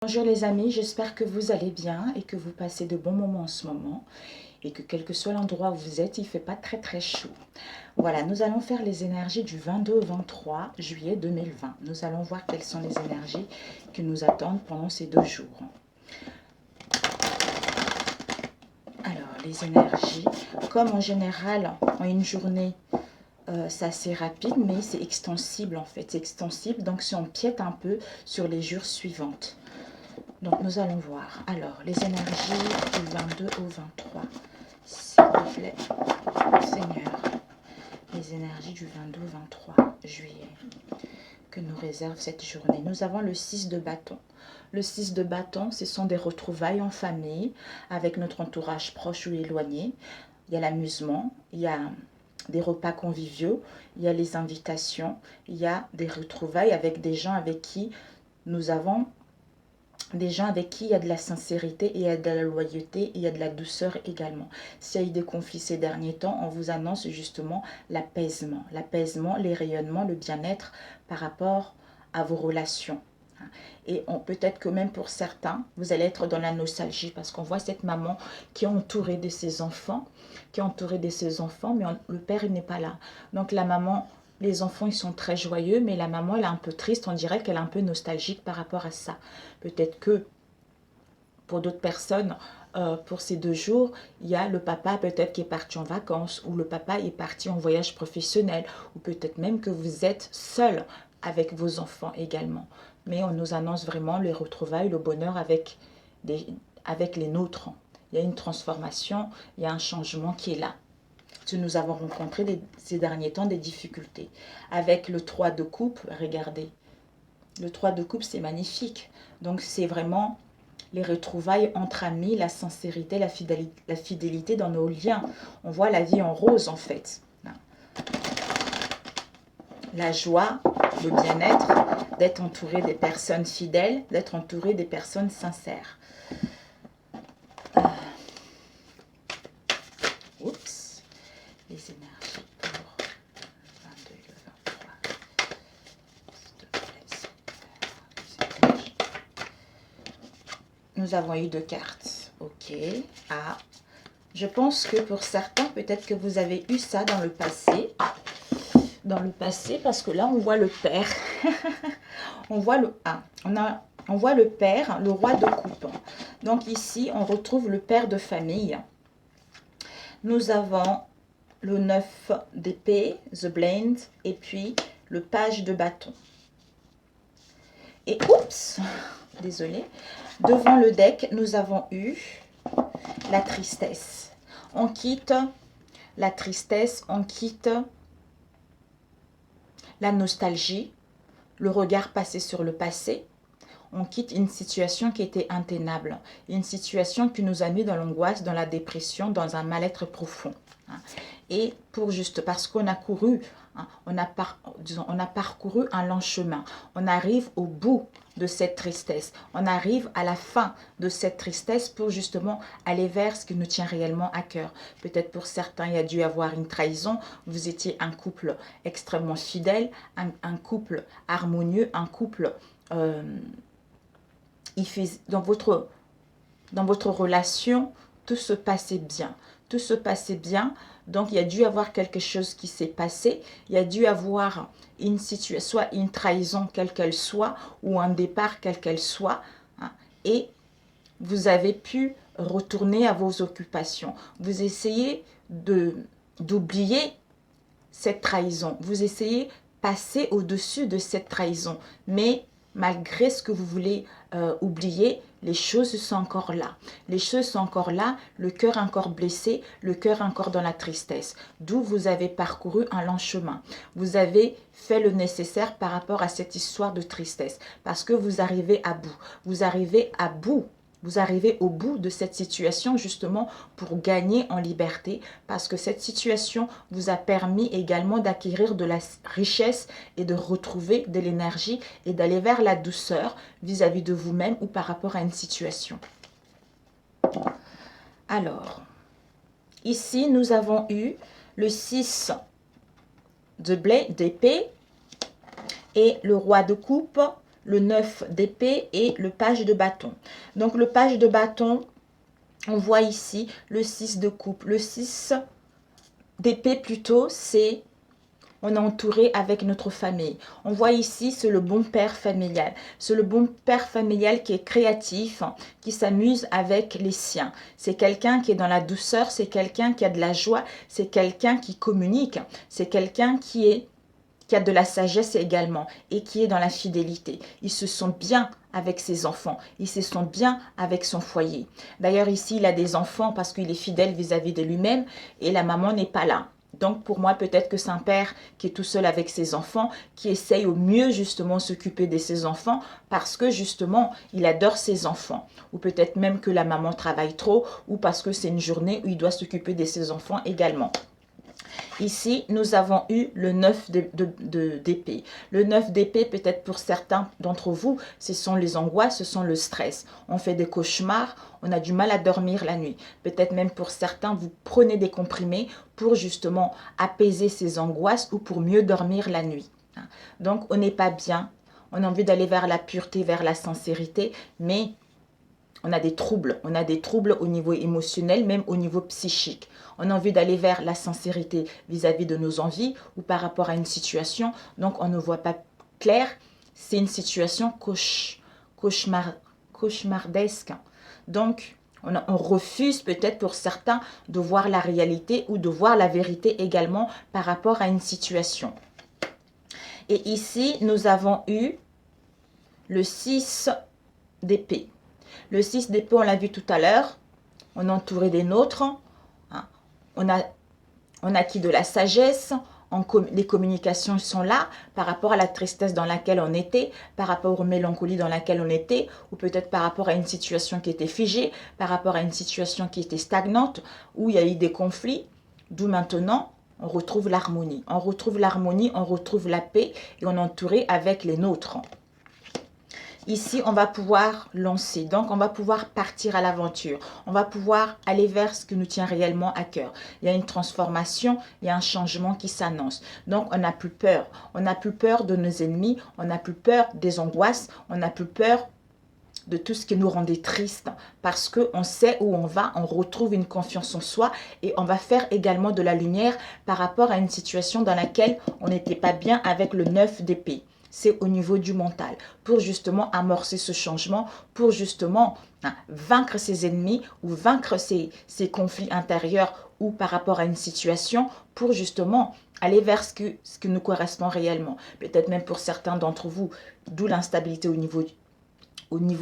Bonjour les amis, j'espère que vous allez bien et que vous passez de bons moments en ce moment et que quel que soit l'endroit où vous êtes, il ne fait pas très chaud. Voilà, nous allons faire les énergies du 22 au 23 juillet 2020. Nous allons voir quelles sont les énergies qui nous attendent pendant ces 2 jours. Alors, les énergies, comme en général, en une journée, c'est assez rapide, mais c'est extensible en fait. C'est extensible, donc si on empiète un peu sur les jours suivantes. Donc nous allons voir. Alors, les énergies du 22 au 23. S'il vous plaît, Seigneur. Les énergies du 22 au 23 juillet. Que nous réserve cette journée. Nous avons le 6 de bâton. Le 6 de bâton, ce sont des retrouvailles en famille, avec notre entourage proche ou éloigné. Il y a l'amusement, il y a des repas conviviaux, il y a les invitations, il y a des retrouvailles avec des gens avec qui nous avons des gens avec qui il y a de la sincérité et il y a de la loyauté et il y a de la douceur également. S'il y a eu des conflits ces derniers temps, on vous annonce justement l'apaisement. L'apaisement, les rayonnements, le bien-être par rapport à vos relations. Et peut-être que même pour certains, vous allez être dans la nostalgie parce qu'on voit cette maman qui est entourée de ses enfants, mais le père il n'est pas là. Donc la maman, les enfants ils sont très joyeux, mais la maman elle est un peu triste, on dirait qu'elle est un peu nostalgique par rapport à ça. Peut-être que pour d'autres personnes, pour ces 2 jours, il y a le papa peut-être qui est parti en vacances ou le papa est parti en voyage professionnel ou peut-être même que vous êtes seul avec vos enfants également. Mais on nous annonce vraiment les retrouvailles, le bonheur avec les nôtres. Il y a une transformation, il y a un changement qui est là. Si nous avons rencontré ces derniers temps des difficultés. Avec le 3 de coupe, regardez. Le 3 de coupe, c'est magnifique. Donc c'est vraiment les retrouvailles entre amis, la sincérité, la fidélité dans nos liens. On voit la vie en rose en fait. La joie, le bien-être, d'être entouré des personnes fidèles, d'être entouré des personnes sincères. Oups, les énergies pour le 22 et le 23. Nous avons eu 2 cartes. Ok. Ah. Je pense que pour certains, peut-être que vous avez eu ça dans le passé. Parce que là, on voit le père. On voit on voit le père, le roi de coupe. Donc ici, on retrouve le père de famille. Nous avons le 9 d'épée, The Blade, et puis le page de bâton. Et oups, désolé, devant le deck, nous avons eu la tristesse. On quitte la tristesse, on quitte la nostalgie, le regard passé sur le passé. On quitte une situation qui était intenable, une situation qui nous a mis dans l'angoisse, dans la dépression, dans un mal-être profond. Et parce qu'on a couru, on a parcouru un long chemin. On arrive au bout de cette tristesse. On arrive à la fin de cette tristesse pour justement aller vers ce qui nous tient réellement à cœur. Peut-être pour certains, il y a dû avoir une trahison. Vous étiez un couple extrêmement fidèle, un couple harmonieux, un couple... dans votre relation, tout se passait bien. Tout se passait bien. Donc, il y a dû avoir quelque chose qui s'est passé. Il y a dû avoir une situation, soit une trahison, quelle qu'elle soit, ou un départ, quel qu'elle soit. Et vous avez pu retourner à vos occupations. Vous essayez d'oublier cette trahison. Vous essayez de passer au-dessus de cette trahison. Mais malgré ce que vous voulez oublier, les choses sont encore là. Les choses sont encore là, le cœur encore blessé, le cœur encore dans la tristesse. D'où vous avez parcouru un long chemin. Vous avez fait le nécessaire par rapport à cette histoire de tristesse. Parce que vous arrivez à bout. Vous arrivez à bout. Vous arrivez au bout de cette situation justement pour gagner en liberté parce que cette situation vous a permis également d'acquérir de la richesse et de retrouver de l'énergie et d'aller vers la douceur vis-à-vis de vous-même ou par rapport à une situation. Alors, ici nous avons eu le 6 d'épée et le roi de coupe le 9 d'épée et le page de bâton. Donc le page de bâton, on voit ici le 6 de coupe. Le 6 d'épée plutôt, c'est on est entouré avec notre famille. On voit ici, c'est le bon père familial. C'est le bon père familial qui est créatif, qui s'amuse avec les siens. C'est quelqu'un qui est dans la douceur, c'est quelqu'un qui a de la joie, c'est quelqu'un qui communique, c'est quelqu'un qui a de la sagesse également et qui est dans la fidélité. Il se sent bien avec ses enfants, il se sent bien avec son foyer. D'ailleurs ici, il a des enfants parce qu'il est fidèle vis-à-vis de lui-même et la maman n'est pas là. Donc pour moi, peut-être que c'est un père qui est tout seul avec ses enfants, qui essaye au mieux justement s'occuper de ses enfants parce que justement, il adore ses enfants. Ou peut-être même que la maman travaille trop ou parce que c'est une journée où il doit s'occuper de ses enfants également. Ici, nous avons eu le 9 d'épée. Le 9 d'épée, peut-être pour certains d'entre vous, ce sont les angoisses, ce sont le stress. On fait des cauchemars, on a du mal à dormir la nuit. Peut-être même pour certains, vous prenez des comprimés pour justement apaiser ces angoisses ou pour mieux dormir la nuit. Donc, on n'est pas bien. On a envie d'aller vers la pureté, vers la sincérité, mais on a des troubles au niveau émotionnel, même au niveau psychique. On a envie d'aller vers la sincérité vis-à-vis de nos envies ou par rapport à une situation. Donc, on ne voit pas clair. C'est une situation cauchemardesque. Donc, on refuse peut-être pour certains de voir la réalité ou de voir la vérité également par rapport à une situation. Et ici, nous avons eu le 6 d'épée. Le 6 d'épée, on l'a vu tout à l'heure, on est entouré des nôtres, hein. On a acquis de la sagesse, les communications sont là par rapport à la tristesse dans laquelle on était, par rapport aux mélancolies dans laquelle on était, ou peut-être par rapport à une situation qui était figée, par rapport à une situation qui était stagnante, où il y a eu des conflits, d'où maintenant on retrouve l'harmonie. On retrouve l'harmonie, on retrouve la paix et on est entouré avec les nôtres. Ici, on va pouvoir lancer, donc on va pouvoir partir à l'aventure. On va pouvoir aller vers ce qui nous tient réellement à cœur. Il y a une transformation, il y a un changement qui s'annonce. Donc, on n'a plus peur. On n'a plus peur de nos ennemis, on n'a plus peur des angoisses, on n'a plus peur de tout ce qui nous rendait tristes parce qu'on sait où on va, on retrouve une confiance en soi et on va faire également de la lumière par rapport à une situation dans laquelle on n'était pas bien avec le 9 d'épée. C'est au niveau du mental, pour justement amorcer ce changement, pour justement vaincre ses ennemis ou vaincre ses conflits intérieurs ou par rapport à une situation, pour justement aller vers ce qui nous correspond réellement. Peut-être même pour certains d'entre vous, d'où l'instabilité au niveau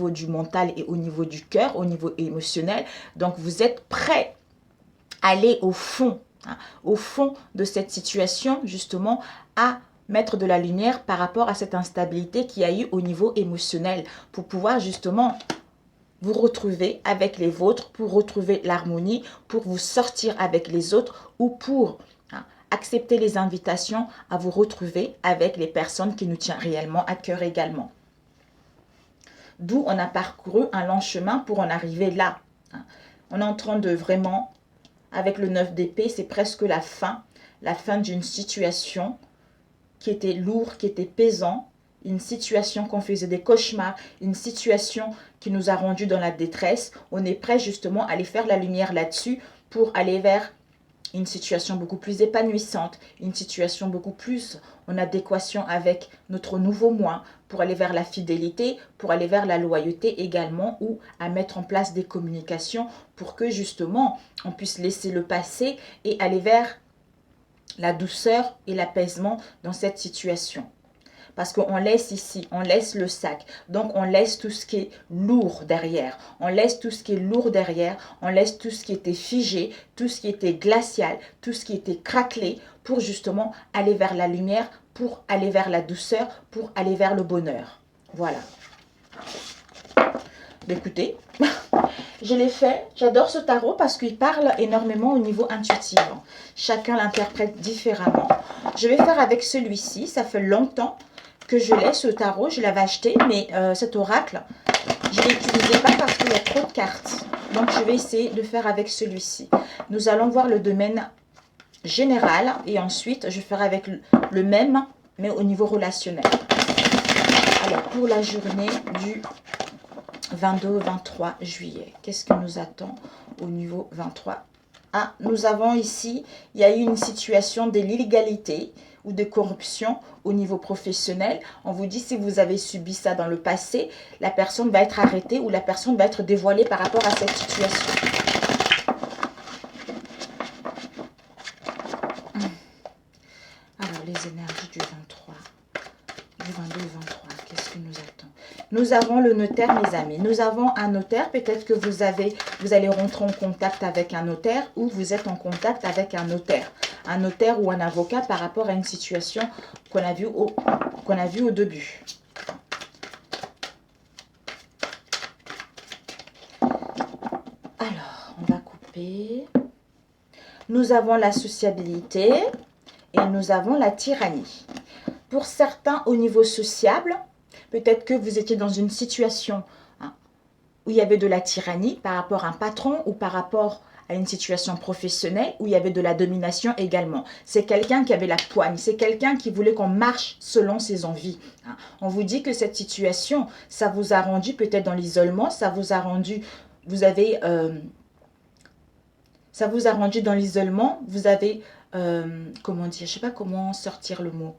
du mental et au niveau du cœur, au niveau émotionnel. Donc vous êtes prêts à aller au fond de cette situation, justement à mettre de la lumière par rapport à cette instabilité qu'il y a eu au niveau émotionnel pour pouvoir justement vous retrouver avec les vôtres, pour retrouver l'harmonie, pour vous sortir avec les autres ou pour accepter les invitations à vous retrouver avec les personnes qui nous tiennent réellement à cœur également. D'où on a parcouru un long chemin pour en arriver là. On est en train de vraiment, avec le 9 d'épée, c'est presque la fin d'une situation qui était lourd, qui était pesant, une situation qu'on faisait des cauchemars, une situation qui nous a rendus dans la détresse. On est prêt justement à aller faire la lumière là-dessus pour aller vers une situation beaucoup plus épanouissante, une situation beaucoup plus en adéquation avec notre nouveau moi, pour aller vers la fidélité, pour aller vers la loyauté également, ou à mettre en place des communications pour que justement on puisse laisser le passé et aller vers la douceur et l'apaisement dans cette situation. Parce qu'on laisse ici, on laisse le sac. Donc, on laisse tout ce qui est lourd derrière. On laisse tout ce qui est lourd derrière. On laisse tout ce qui était figé, tout ce qui était glacial, tout ce qui était craquelé pour justement aller vers la lumière, pour aller vers la douceur, pour aller vers le bonheur. Voilà. Écoutez, je l'ai fait. J'adore ce tarot parce qu'il parle énormément au niveau intuitif. Chacun l'interprète différemment. Je vais faire avec celui-ci. Ça fait longtemps que je l'ai, ce tarot. Je l'avais acheté, mais cet oracle, je ne l'utilisais pas parce qu'il y a trop de cartes. Donc, je vais essayer de faire avec celui-ci. Nous allons voir le domaine général et ensuite, je ferai avec le même, mais au niveau relationnel. Alors, pour la journée du 22 au 23 juillet, qu'est-ce que nous attend au niveau 23? Ah, nous avons ici, il y a eu une situation de l'illégalité ou de corruption au niveau professionnel. On vous dit, si vous avez subi ça dans le passé, la personne va être arrêtée ou la personne va être dévoilée par rapport à cette situation. Alors, les énergies du 23, du 22 au 23, qu'est-ce que nous attend? Nous avons le notaire, mes amis. Nous avons un notaire. Peut-être que vous allez rentrer en contact avec un notaire ou vous êtes en contact avec un notaire. Un notaire ou un avocat par rapport à une situation qu'on a vue au début. Alors, on va couper. Nous avons la sociabilité et nous avons la tyrannie. Pour certains, au niveau sociable, peut-être que vous étiez dans une situation où il y avait de la tyrannie par rapport à un patron ou par rapport à une situation professionnelle où il y avait de la domination également. C'est quelqu'un qui avait la poigne, c'est quelqu'un qui voulait qu'on marche selon ses envies. On vous dit que cette situation, ça vous a rendu peut-être dans l'isolement, ça vous a rendu, ça vous a rendu dans l'isolement, vous avez, comment dire, je ne sais pas comment sortir le mot.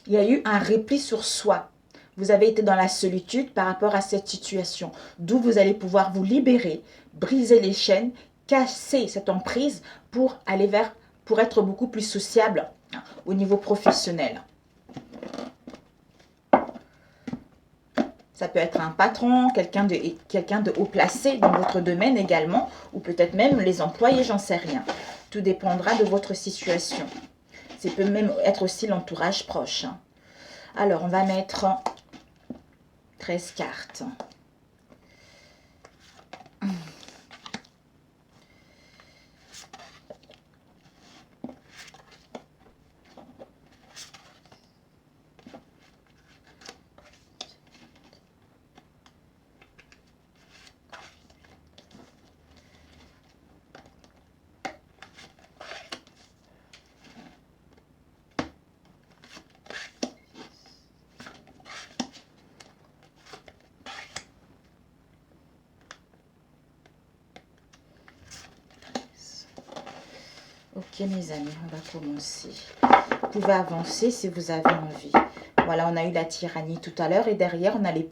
Il y a eu un repli sur soi. Vous avez été dans la solitude par rapport à cette situation, d'où vous allez pouvoir vous libérer, briser les chaînes, casser cette emprise pour aller pour être beaucoup plus sociable au niveau professionnel. Ça peut être un patron, quelqu'un de haut placé dans votre domaine également, ou peut-être même les employés, j'en sais rien. Tout dépendra de votre situation. Ça peut même être aussi l'entourage proche. Alors, on va mettre 13 cartes. Ok mes amis, on va commencer. Vous pouvez avancer si vous avez envie. Voilà, on a eu la tyrannie tout à l'heure et derrière on a les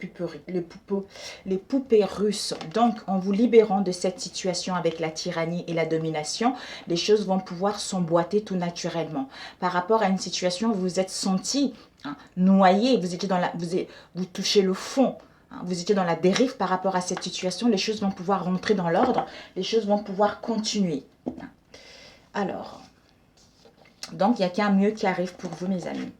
poupées russes. Donc en vous libérant de cette situation avec la tyrannie et la domination, les choses vont pouvoir s'emboîter tout naturellement. Par rapport à une situation où vous vous êtes senti noyé, vous touchez le fond. Vous étiez dans la dérive par rapport à cette situation, les choses vont pouvoir rentrer dans l'ordre, les choses vont pouvoir continuer. Alors, donc il n'y a qu'un mieux qui arrive pour vous mes amis.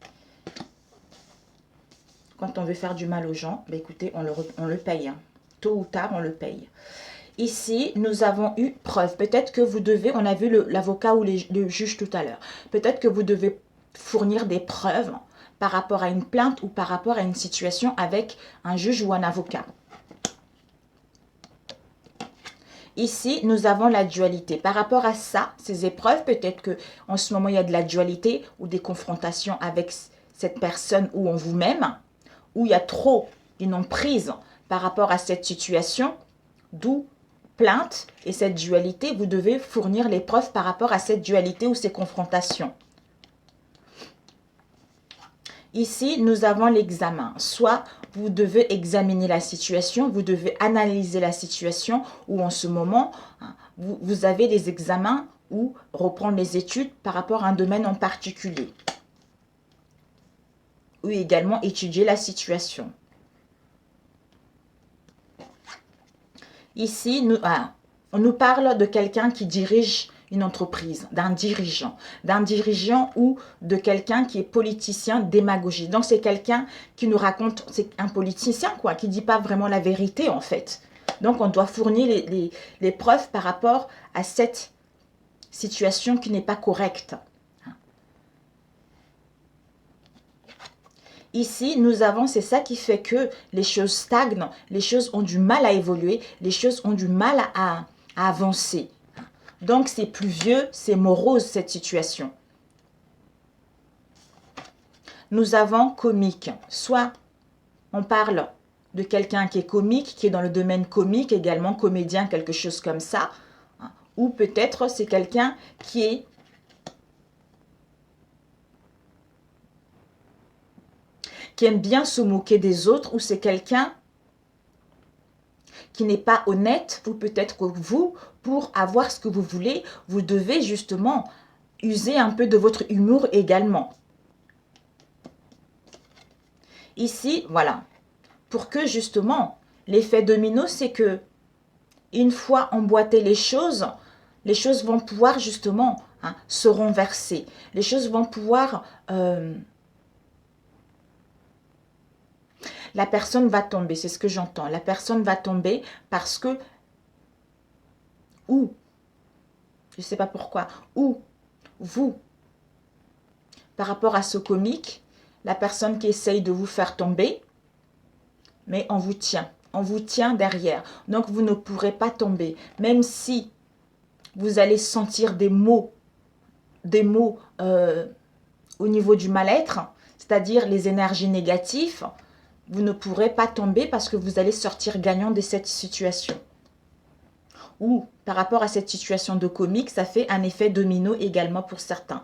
Quand on veut faire du mal aux gens, bah écoutez, on le paye. Tôt ou tard, on le paye. Ici, nous avons eu preuve. Peut-être que vous devez, on a vu l'avocat ou le juge tout à l'heure. Peut-être que vous devez fournir des preuves par rapport à une plainte ou par rapport à une situation avec un juge ou un avocat. Ici, nous avons la dualité. Par rapport à ça, ces épreuves, peut-être qu'en ce moment, il y a de la dualité ou des confrontations avec cette personne ou en vous-même, où il y a trop une emprise par rapport à cette situation, d'où plainte et cette dualité, vous devez fournir les preuves par rapport à cette dualité ou ces confrontations. Ici, nous avons l'examen. Soit vous devez examiner la situation, vous devez analyser la situation, ou en ce moment, vous avez des examens ou reprendre les études par rapport à un domaine en particulier. Ou également étudier la situation. Ici, on nous parle de quelqu'un qui dirige une entreprise, d'un dirigeant ou de quelqu'un qui est politicien démagogique. Donc, c'est quelqu'un qui nous raconte, c'est un politicien quoi, qui ne dit pas vraiment la vérité en fait. Donc, on doit fournir les preuves par rapport à cette situation qui n'est pas correcte. Ici, nous avons, c'est ça qui fait que les choses stagnent, les choses ont du mal à évoluer, les choses ont du mal à avancer. Donc, c'est pluvieux, c'est morose cette situation. nous avons comique. Soit on parle de quelqu'un qui est comique, qui est dans le domaine comique, également comédien, quelque chose comme ça. Ou peut-être c'est quelqu'un qui aime bien se moquer des autres, ou c'est quelqu'un qui n'est pas honnête, ou peut-être que vous, pour avoir ce que vous voulez, vous devez justement user un peu de votre humour également. Ici, voilà, pour que justement, l'effet domino, c'est que une fois emboîtées les choses vont pouvoir justement se renverser. Les choses vont pouvoir... la personne va tomber, c'est ce que j'entends. La personne va tomber parce que... Ou, je ne sais pas pourquoi, ou vous, par rapport à ce comique, la personne qui essaye de vous faire tomber, mais on vous tient derrière. Donc vous ne pourrez pas tomber, même si vous allez sentir des mots au niveau du mal-être, c'est-à-dire les énergies négatives, vous ne pourrez pas tomber parce que vous allez sortir gagnant de cette situation. Ou par rapport à cette situation de comique, ça fait un effet domino également pour certains.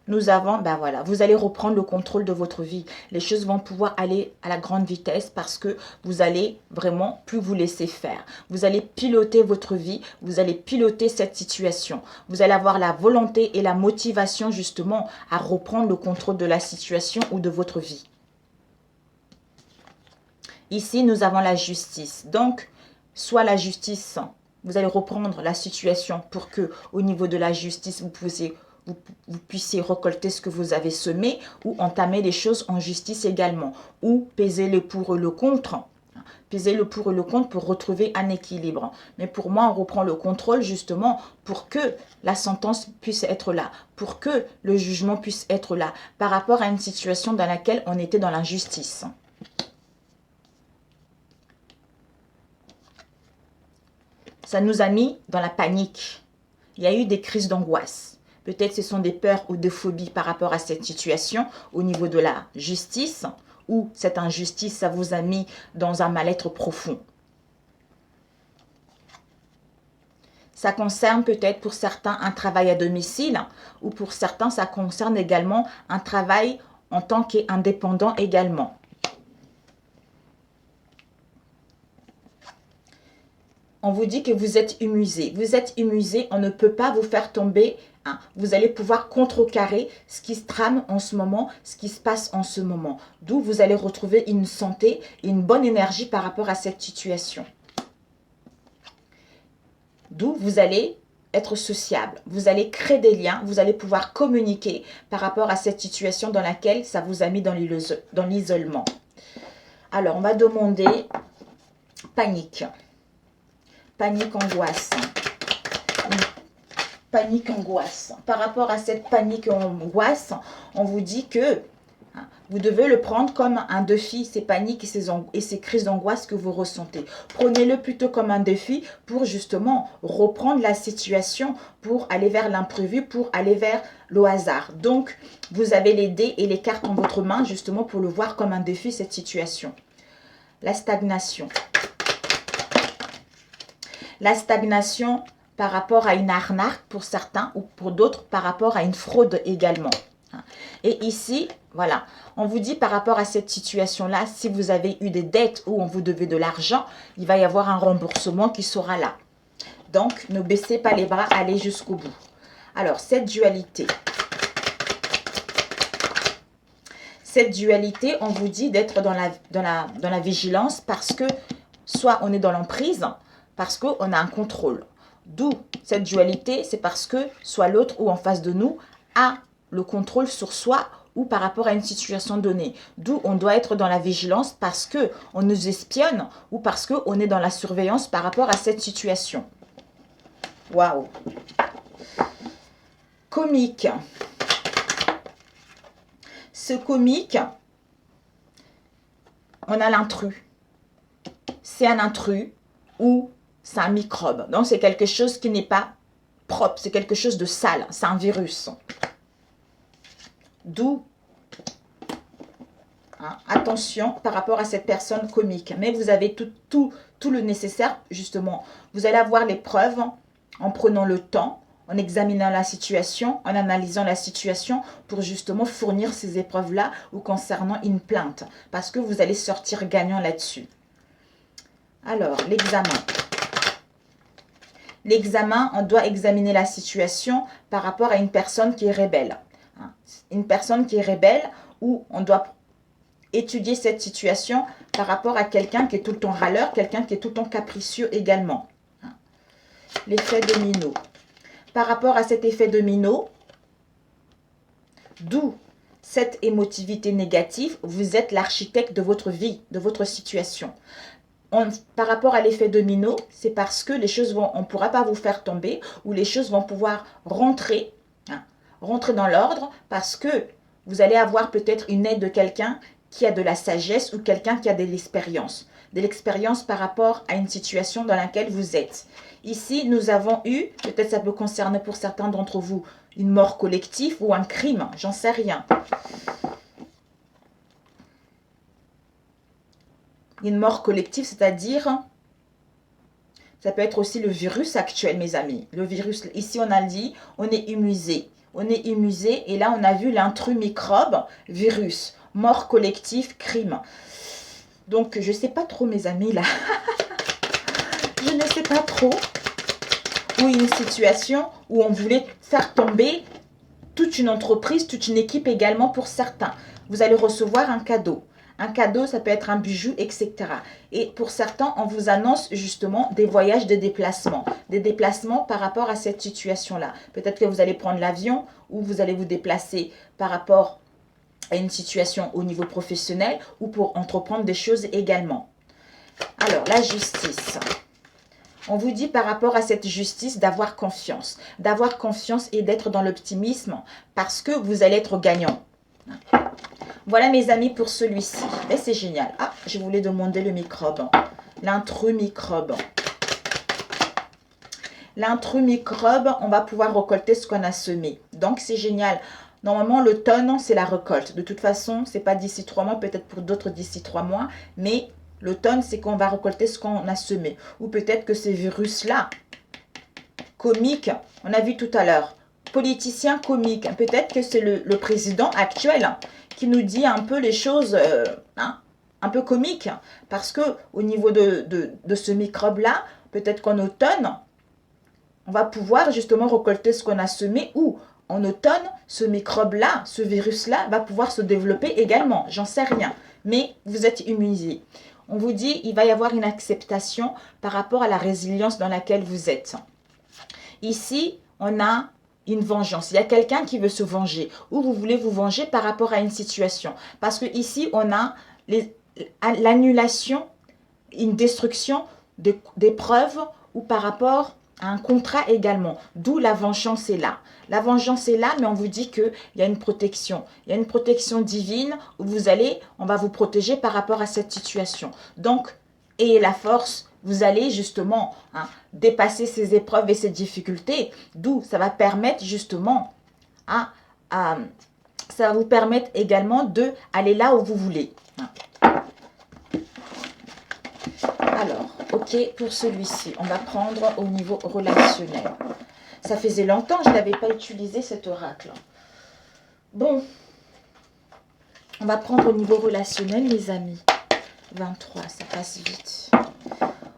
Nous avons, ben voilà, vous allez reprendre le contrôle de votre vie. Les choses vont pouvoir aller à la grande vitesse parce que vous allez vraiment plus vous laisser faire. Vous allez piloter votre vie, vous allez piloter cette situation. Vous allez avoir la volonté et la motivation justement à reprendre le contrôle de la situation ou de votre vie. Ici, nous avons la justice. Donc, soit la justice, vous allez reprendre la situation pour que au niveau de la justice, vous puissiez récolter ce que vous avez semé, ou entamer les choses en justice également, ou peser le pour et le contre. Peser le pour et le contre pour retrouver un équilibre. Mais pour moi, on reprend le contrôle justement pour que la sentence puisse être là, pour que le jugement puisse être là, par rapport à une situation dans laquelle on était dans l'injustice. Ça nous a mis dans la panique. Il y a eu des crises d'angoisse. Peut-être ce sont des peurs ou des phobies par rapport à cette situation au niveau de la justice, ou cette injustice, ça vous a mis dans un mal-être profond. Ça concerne peut-être pour certains un travail à domicile, ou pour certains ça concerne également un travail en tant qu'indépendant également. On vous dit que vous êtes humusé. Vous êtes humusé, on ne peut pas vous faire tomber. Vous allez pouvoir contrecarrer ce qui se trame en ce moment, ce qui se passe en ce moment. D'où vous allez retrouver une santé et une bonne énergie par rapport à cette situation. D'où vous allez être sociable. Vous allez créer des liens, vous allez pouvoir communiquer par rapport à cette situation dans laquelle ça vous a mis dans l'isolement. Alors, on va demander panique. Panique, angoisse. Panique, angoisse. Par rapport à cette panique et angoisse, on vous dit que vous devez le prendre comme un défi, ces paniques et ces crises d'angoisse que vous ressentez. Prenez-le plutôt comme un défi pour justement reprendre la situation, pour aller vers l'imprévu, pour aller vers le hasard. Donc, vous avez les dés et les cartes en votre main justement pour le voir comme un défi, cette situation. La stagnation. La stagnation par rapport à une arnaque pour certains ou pour d'autres par rapport à une fraude également. Et ici, voilà, on vous dit par rapport à cette situation-là, si vous avez eu des dettes ou on vous devait de l'argent, il va y avoir un remboursement qui sera là. Donc, ne baissez pas les bras, allez jusqu'au bout. Alors, cette dualité, on vous dit d'être dans la vigilance parce que soit on est dans l'emprise, parce qu'on a un contrôle. D'où cette dualité, c'est parce que soit l'autre ou en face de nous a le contrôle sur soi ou par rapport à une situation donnée. D'où on doit être dans la vigilance parce qu'on nous espionne ou parce qu'on est dans la surveillance par rapport à cette situation. Waouh! Comique. Ce comique, on a l'intrus. C'est un intrus ou c'est un microbe. Donc, c'est quelque chose qui n'est pas propre. C'est quelque chose de sale. C'est un virus. D'où, hein, attention par rapport à cette personne comique. Mais vous avez tout le nécessaire, justement. Vous allez avoir les preuves en prenant le temps, en examinant la situation, en analysant la situation pour justement fournir ces épreuves-là ou concernant une plainte. Parce que vous allez sortir gagnant là-dessus. Alors, l'examen. L'examen, on doit examiner la situation par rapport à une personne qui est rebelle. Une personne qui est rebelle où on doit étudier cette situation par rapport à quelqu'un qui est tout le temps râleur, quelqu'un qui est tout le temps capricieux également. L'effet domino. Par rapport à cet effet domino, d'où cette émotivité négative, vous êtes l'architecte de votre vie, de votre situation. Par rapport à l'effet domino, c'est parce que les choses vont, on ne pourra pas vous faire tomber ou les choses vont pouvoir rentrer, rentrer dans l'ordre parce que vous allez avoir peut-être une aide de quelqu'un qui a de la sagesse ou quelqu'un qui a de l'expérience par rapport à une situation dans laquelle vous êtes. Ici, nous avons eu, peut-être ça peut concerner pour certains d'entre vous, une mort collective ou un crime, j'en sais rien. Une mort collective, c'est-à-dire, ça peut être aussi le virus actuel, mes amis. Le virus, ici on a dit, on est immunisé. On est immunisé et là on a vu l'intrus microbe, virus, mort collective, crime. Donc je ne sais pas trop, mes amis, là. Je ne sais pas trop. Ou une situation où on voulait faire tomber toute une entreprise, toute une équipe également pour certains. Vous allez recevoir un cadeau. Un cadeau, ça peut être un bijou, etc. Et pour certains, on vous annonce justement des voyages, des déplacements. Des déplacements par rapport à cette situation-là. Peut-être que vous allez prendre l'avion ou vous allez vous déplacer par rapport à une situation au niveau professionnel ou pour entreprendre des choses également. Alors, la justice. On vous dit par rapport à cette justice d'avoir confiance. D'avoir confiance et d'être dans l'optimisme parce que vous allez être gagnant. Voilà mes amis pour celui-ci. Et c'est génial. Ah, je voulais demander le microbe. L'intrus microbe. L'intrus microbe, on va pouvoir récolter ce qu'on a semé. Donc c'est génial. Normalement, l'automne, c'est la récolte. De toute façon, ce n'est pas d'ici 3 mois, peut-être pour d'autres d'ici 3 mois. Mais l'automne, c'est qu'on va récolter ce qu'on a semé. Ou peut-être que ces virus-là, comiques, on a vu tout à l'heure, politicien comique, peut-être que c'est le président actuel qui nous dit un peu les choses un peu comiques. Parce que au niveau de ce microbe-là, peut-être qu'en automne, on va pouvoir justement récolter ce qu'on a semé ou en automne, ce microbe-là, ce virus-là va pouvoir se développer également. J'en sais rien. Mais vous êtes immunisé. On vous dit il va y avoir une acceptation par rapport à la résilience dans laquelle vous êtes. Ici, on a une vengeance. Il y a quelqu'un qui veut se venger ou vous voulez vous venger par rapport à une situation. Parce que ici, on a l'annulation, une destruction des preuves ou par rapport à un contrat également. D'où la vengeance est là. La vengeance est là, mais on vous dit qu'il y a une protection. Il y a une protection divine où on va vous protéger par rapport à cette situation. Donc, ayez la force. Vous allez justement dépasser ces épreuves et ces difficultés, d'où ça va permettre justement, ça va vous permettre également d'aller là où vous voulez. Alors, ok, pour celui-ci, on va prendre au niveau relationnel. Ça faisait longtemps que je n'avais pas utilisé cet oracle. Bon, on va prendre au niveau relationnel, les amis. 23, ça passe vite.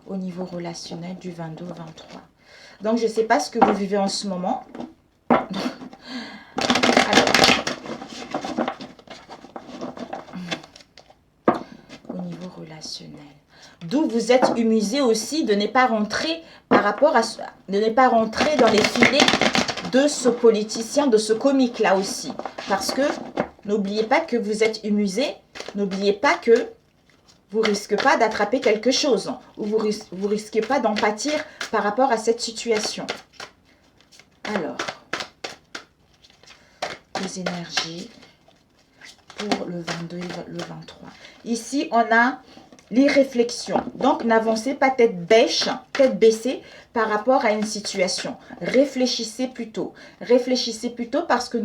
Au niveau relationnel du 22 au 23. Donc, je ne sais pas ce que vous vivez en ce moment. Alors, au niveau relationnel. D'où vous êtes immunisé aussi de ne pas rentrer de ne pas rentrer dans les filets de ce politicien, de ce comique-là aussi. Parce que, n'oubliez pas que vous êtes immunisé. N'oubliez pas que vous ne risquez pas d'attraper quelque chose ou vous ne risquez pas d'en pâtir par rapport à cette situation. Alors, les énergies pour le 22 et le 23. Ici, on a les réflexions. Donc, n'avancez pas tête baissée par rapport à une situation. Réfléchissez plutôt. Réfléchissez plutôt parce que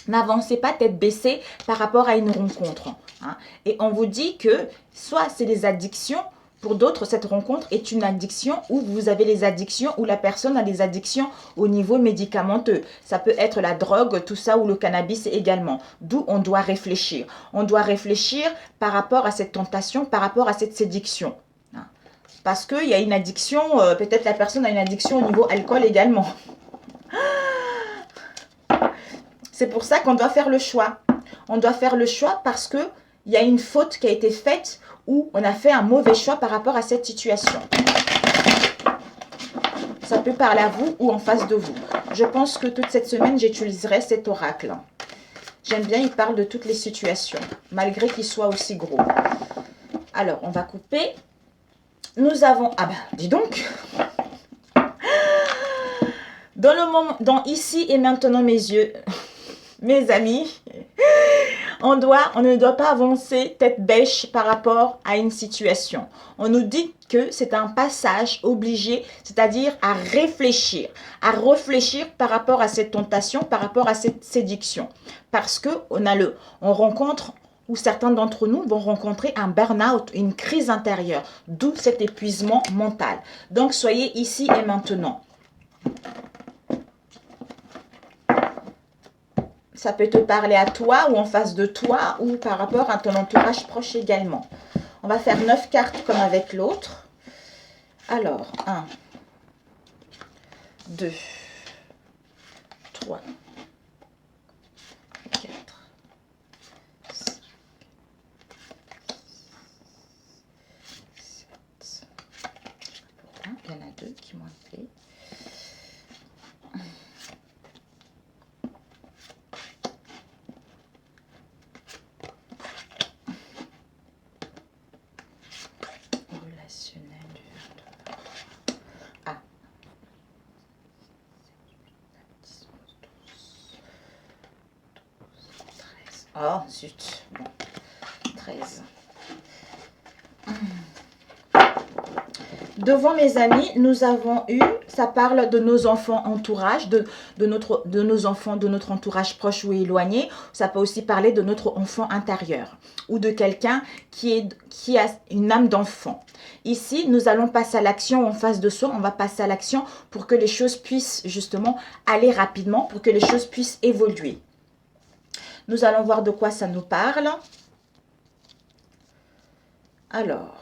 N'avancez pas tête baissée par rapport à une rencontre. Hein. Et on vous dit que soit c'est des addictions, pour d'autres, cette rencontre est une addiction ou vous avez les addictions ou la personne a des addictions au niveau médicamenteux. Ça peut être la drogue, tout ça, ou le cannabis également. D'où on doit réfléchir. On doit réfléchir par rapport à cette tentation, par rapport à cette séduction. Parce qu'il y a une addiction, peut-être la personne a une addiction au niveau alcool également. C'est pour ça qu'on doit faire le choix. On doit faire le choix parce qu'il y a une faute qui a été faite ou on a fait un mauvais choix par rapport à cette situation. Ça peut parler à vous ou en face de vous. Je pense que toute cette semaine, j'utiliserai cet oracle. J'aime bien, il parle de toutes les situations, malgré qu'il soit aussi gros. Alors, on va couper. Nous avons... Ah ben, dis donc. Dans le moment, dans ici et maintenant, mes yeux, mes amis, on ne doit pas avancer tête bêche par rapport à une situation. On nous dit que c'est un passage obligé, c'est-à-dire à réfléchir par rapport à cette tentation, par rapport à cette séduction. Parce que on rencontre, ou certains d'entre nous vont rencontrer un burn-out, une crise intérieure, d'où cet épuisement mental. Donc, soyez ici et maintenant. Ça peut te parler à toi ou en face de toi ou par rapport à ton entourage proche également. On va faire 9 cartes comme avec l'autre. Alors, 1, 2, 3, 4, 5, 7. Pourquoi il y en a 2 qui m'ont appelé. Oh, zut. Bon. 13. Devant mes amis, nous avons eu, ça parle de nos enfants entourage, de nos enfants, de notre entourage proche ou éloigné. Ça peut aussi parler de notre enfant intérieur ou de quelqu'un qui a une âme d'enfant. Ici, nous allons passer à l'action en face de soi. On va passer à l'action pour que les choses puissent justement aller rapidement, pour que les choses puissent évoluer. Nous allons voir de quoi ça nous parle. Alors,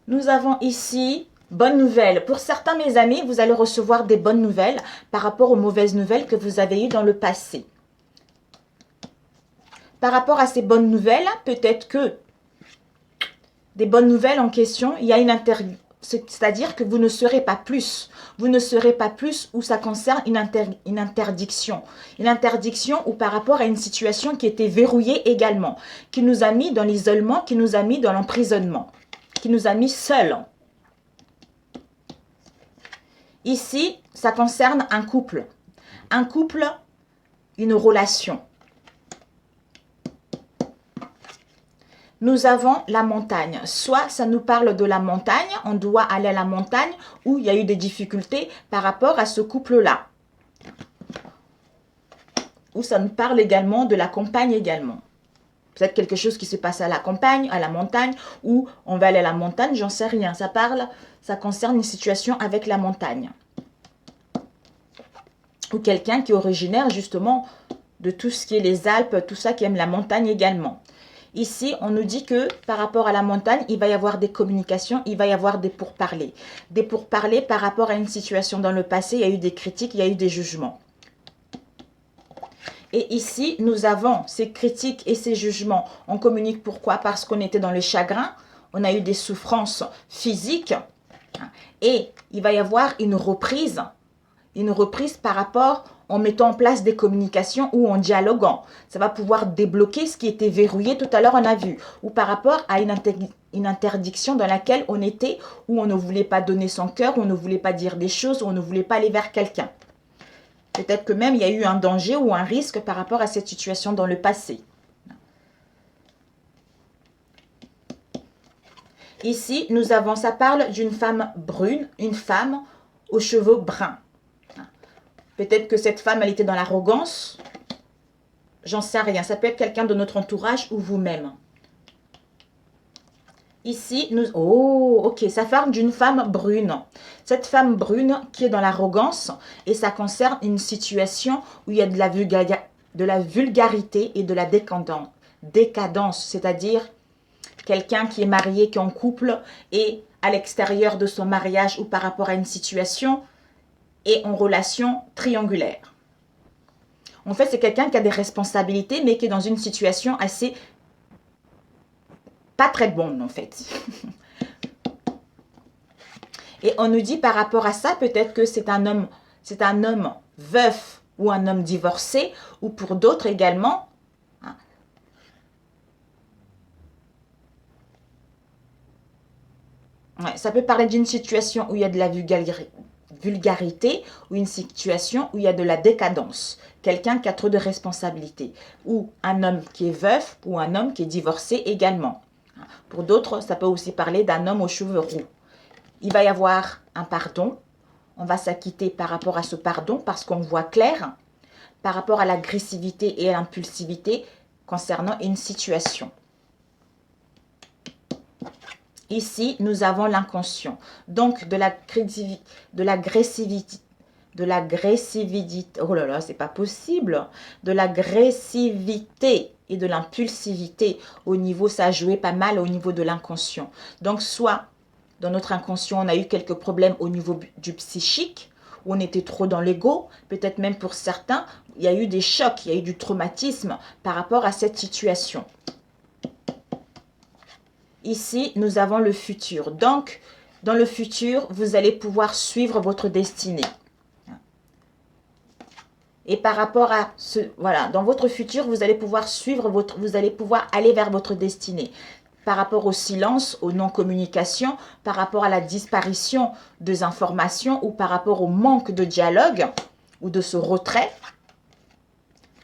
nous avons ici, bonne nouvelle. Pour certains, mes amis, vous allez recevoir des bonnes nouvelles par rapport aux mauvaises nouvelles que vous avez eues dans le passé. Par rapport à ces bonnes nouvelles, peut-être que des bonnes nouvelles en question, il y a une c'est-à-dire que vous ne serez pas plus. Vous ne serez pas plus où ça concerne une interdiction. Une interdiction ou par rapport à une situation qui était verrouillée également, qui nous a mis dans l'isolement, qui nous a mis dans l'emprisonnement, qui nous a mis seuls. Ici, ça concerne un couple. Un couple, une relation. Nous avons la montagne. Soit ça nous parle de la montagne, on doit aller à la montagne où il y a eu des difficultés par rapport à ce couple-là. Ou ça nous parle également de la campagne également. Peut-être quelque chose qui se passe à la campagne, à la montagne, ou on va aller à la montagne, j'en sais rien. Ça concerne une situation avec la montagne. Ou quelqu'un qui est originaire justement de tout ce qui est les Alpes, tout ça qui aime la montagne également. Ici, on nous dit que par rapport à la montagne, il va y avoir des communications, il va y avoir des pourparlers. Des pourparlers par rapport à une situation dans le passé, il y a eu des critiques, il y a eu des jugements. Et ici, nous avons ces critiques et ces jugements. On communique pourquoi? Parce qu'on était dans le chagrin, on a eu des souffrances physiques. Et il va y avoir une reprise par rapport en mettant en place des communications ou en dialoguant. Ça va pouvoir débloquer ce qui était verrouillé tout à l'heure, on a vu. Ou par rapport à une interdiction dans laquelle on était, où on ne voulait pas donner son cœur, où on ne voulait pas dire des choses, où on ne voulait pas aller vers quelqu'un. Peut-être que même il y a eu un danger ou un risque par rapport à cette situation dans le passé. Ici, ça parle d'une femme brune, une femme aux cheveux bruns. Peut-être que cette femme, elle était dans l'arrogance. J'en sais rien. Ça peut être quelqu'un de notre entourage ou vous-même. Ici, nous... Oh, ok. Ça parle d'une femme brune. Cette femme brune qui est dans l'arrogance. Et ça concerne une situation où il y a de la vulgarité et de la décadence. C'est-à-dire quelqu'un qui est marié, qui est en couple et à l'extérieur de son mariage ou par rapport à une situation et en relation triangulaire. En fait, c'est quelqu'un qui a des responsabilités mais qui est dans une situation assez pas très bonne en fait. Et on nous dit par rapport à ça, peut-être que c'est un homme veuf ou un homme divorcé ou pour d'autres également. Ouais, ça peut parler d'une situation où il y a de la vulgarité ou une situation où il y a de la décadence. Quelqu'un qui a trop de responsabilités. Ou un homme qui est veuf ou un homme qui est divorcé également. Pour d'autres, ça peut aussi parler d'un homme aux cheveux roux. Il va y avoir un pardon. On va s'acquitter par rapport à ce pardon parce qu'on voit clair par rapport à l'agressivité et à l'impulsivité concernant une situation. Ici, nous avons l'inconscient. Donc, de l'agressivité, oh là là, c'est pas possible, de l'agressivité et de l'impulsivité au niveau, ça a joué pas mal au niveau de l'inconscient. Donc, soit dans notre inconscient, on a eu quelques problèmes au niveau du psychique, où on était trop dans l'ego, peut-être même pour certains, il y a eu des chocs, il y a eu du traumatisme par rapport à cette situation. Ici, nous avons le futur. Donc, dans le futur, vous allez pouvoir suivre votre destinée. Et par rapport à ce... Voilà, dans votre futur, vous allez pouvoir vous allez pouvoir aller vers votre destinée. Par rapport au silence, aux non-communications, par rapport à la disparition des informations ou par rapport au manque de dialogue ou de ce retrait.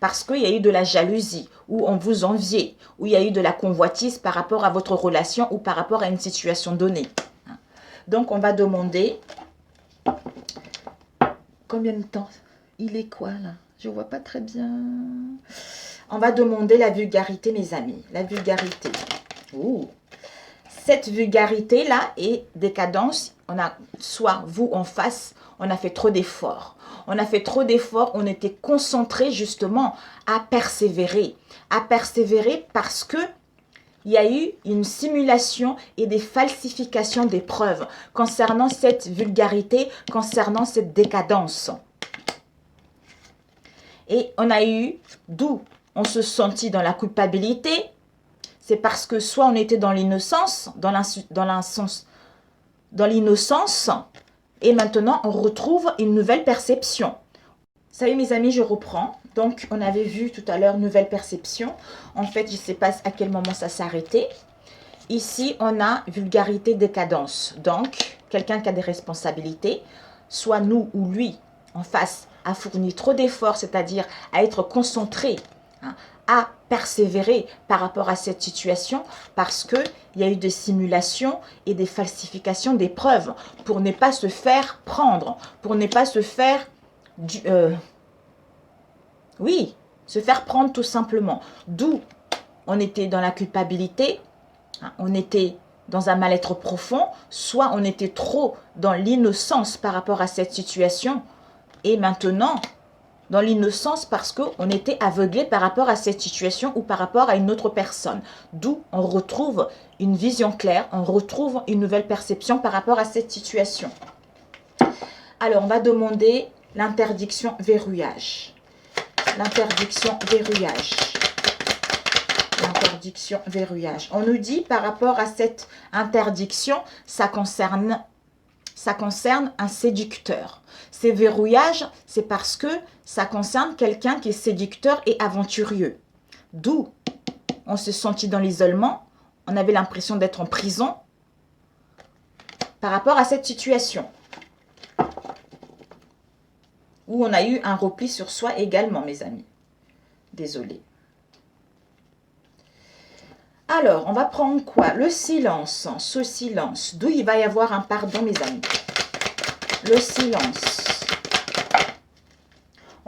Parce qu'il y a eu de la jalousie, ou on vous enviait, ou il y a eu de la convoitise par rapport à votre relation ou par rapport à une situation donnée. Donc, on va demander... Combien de temps? Il est quoi, là? Je ne vois pas très bien. On va demander la vulgarité, mes amis. La vulgarité. Ouh. Cette vulgarité-là est décadence. On a, soit vous en face, on a fait trop d'efforts. On a fait trop d'efforts, on était concentré justement à persévérer. À persévérer parce que il y a eu une simulation et des falsifications des preuves concernant cette vulgarité, concernant cette décadence. Et on a eu, d'où on se sentit dans la culpabilité, c'est parce que soit on était dans l'innocence, et maintenant on retrouve une nouvelle perception. Ça y est mes amis, je reprends. Donc on avait vu tout à l'heure nouvelle perception. En fait, je ne sais pas à quel moment ça s'est arrêté. Ici, on a vulgarité, décadence. Donc, quelqu'un qui a des responsabilités, soit nous ou lui, en face, a fourni trop d'efforts, c'est-à-dire à être concentré, à persévérer par rapport à cette situation parce qu'il y a eu des simulations et des falsifications des preuves pour ne pas se faire prendre, pour ne pas se faire... oui, se faire prendre tout simplement. D'où on était dans la culpabilité, on était dans un mal-être profond, soit on était trop dans l'innocence par rapport à cette situation et maintenant... dans l'innocence parce qu'on était aveuglé par rapport à cette situation ou par rapport à une autre personne. D'où on retrouve une vision claire, on retrouve une nouvelle perception par rapport à cette situation. Alors, on va demander l'interdiction verrouillage. L'interdiction verrouillage. L'interdiction verrouillage. On nous dit par rapport à cette interdiction, ça concerne un séducteur. Ces verrouillages, c'est parce que ça concerne quelqu'un qui est séducteur et aventurieux. D'où on se sentit dans l'isolement, on avait l'impression d'être en prison par rapport à cette situation. Où on a eu un repli sur soi également, mes amis. Désolée. Alors, on va prendre quoi? Le silence, ce silence. D'où il va y avoir un pardon, mes amis. Le silence.